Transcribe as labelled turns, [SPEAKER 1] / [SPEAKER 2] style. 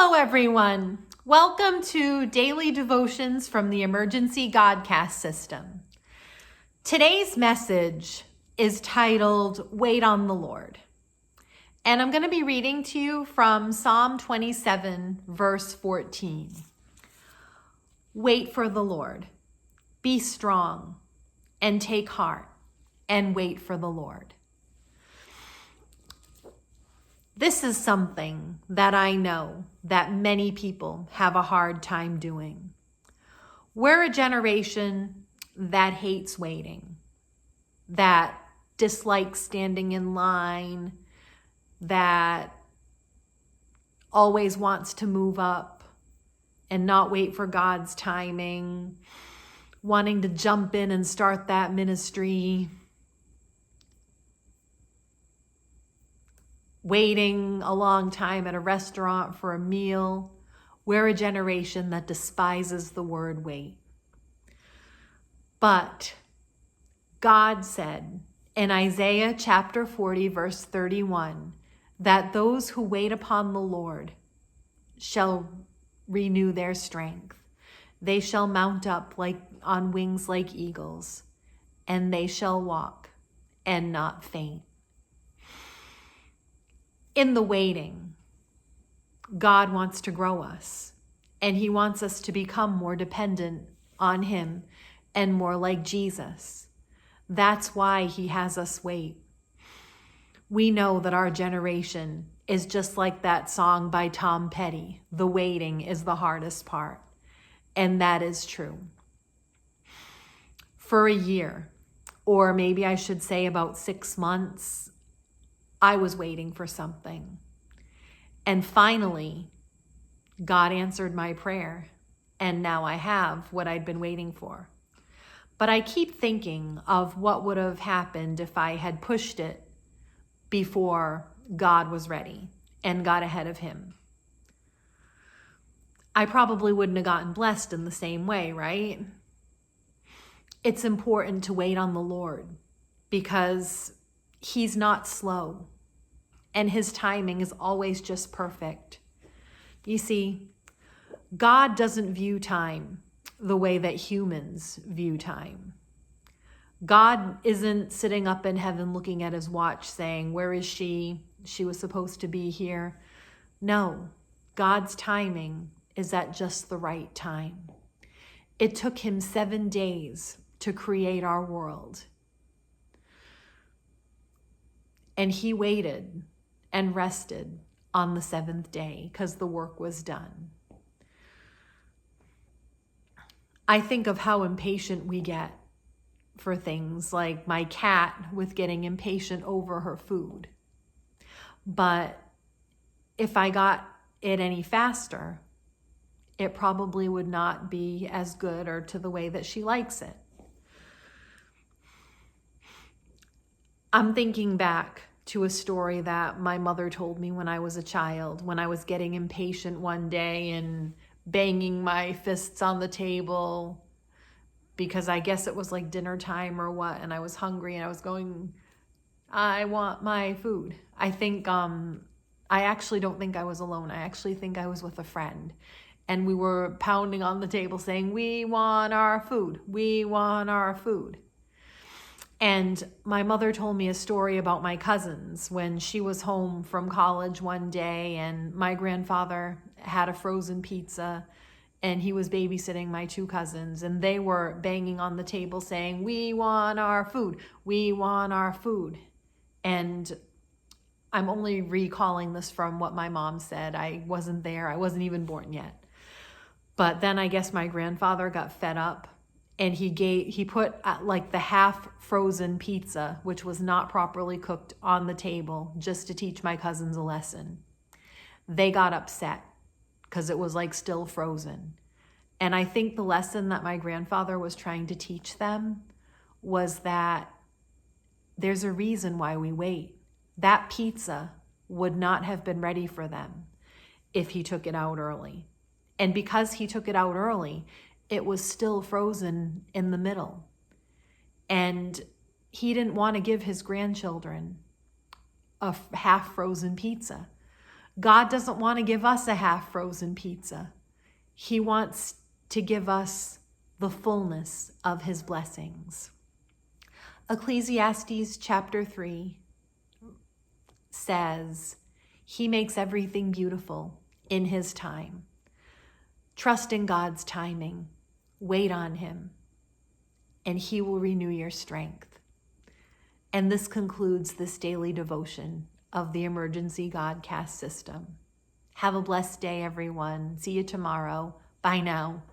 [SPEAKER 1] Hello, everyone. Welcome to Daily Devotions from the Emergency Godcast system. Today's message is titled, Wait on the Lord. And I'm going to be reading to you from Psalm 27, verse 14. Wait for the Lord. Be strong and take heart and wait for the Lord. This is something that I know that many people have a hard time doing. We're a generation that hates waiting, that dislikes standing in line, that always wants to move up and not wait for God's timing, wanting to jump in and start that ministry, waiting a long time at a restaurant for a meal. We're a generation that despises the word wait. But God said in Isaiah chapter 40, verse 31, that those who wait upon the Lord shall renew their strength. They shall mount up on wings like eagles, and they shall walk and not faint. In the waiting, God wants to grow us, and He wants us to become more dependent on Him and more like Jesus. That's why He has us wait. We know that our generation is just like that song by Tom Petty, "The waiting is the hardest part," and that is true. For a year, or maybe I should say about 6 months, I was waiting for something. And finally, God answered my prayer, and now I have what I'd been waiting for. But I keep thinking of what would have happened if I had pushed it before God was ready and got ahead of Him. I probably wouldn't have gotten blessed in the same way, right? It's important to wait on the Lord because He's not slow, and His timing is always just perfect. You see, God doesn't view time the way that humans view time. God isn't sitting up in heaven looking at His watch saying, "Where is she? She was supposed to be here." No, God's timing is at just the right time. It took Him 7 days to create our world. And He waited and rested on the 7th day because the work was done. I think of how impatient we get for things like my cat with getting impatient over her food. But if I got it any faster, it probably would not be as good or to the way that she likes it. I'm thinking back to a story that my mother told me when I was a child, when I was getting impatient one day and banging my fists on the table because I guess it was like dinner time or what, and I was hungry and I was going, "I want my food." I actually don't think I was alone. I actually think I was with a friend, and we were pounding on the table saying, "We want our food. We want our food." And my mother told me a story about my cousins when she was home from college one day and my grandfather had a frozen pizza and he was babysitting my 2 cousins, and they were banging on the table saying, "We want our food. We want our food." And I'm only recalling this from what my mom said. I wasn't there. I wasn't even born yet. But then I guess my grandfather got fed up, and he put the half frozen pizza, which was not properly cooked, on the table just to teach my cousins a lesson. They got upset because it was still frozen. And I think the lesson that my grandfather was trying to teach them was that there's a reason why we wait. That pizza would not have been ready for them if he took it out early. And because he took it out early, it was still frozen in the middle. And he didn't want to give his grandchildren a half-frozen pizza. God doesn't want to give us a half-frozen pizza. He wants to give us the fullness of his blessings. Ecclesiastes chapter 3 says, he makes everything beautiful in his time. Trust in God's timing. Wait on him, and he will renew your strength. And this concludes this daily devotion of the Emergency Godcast system. Have a blessed day, everyone. See you tomorrow. Bye now.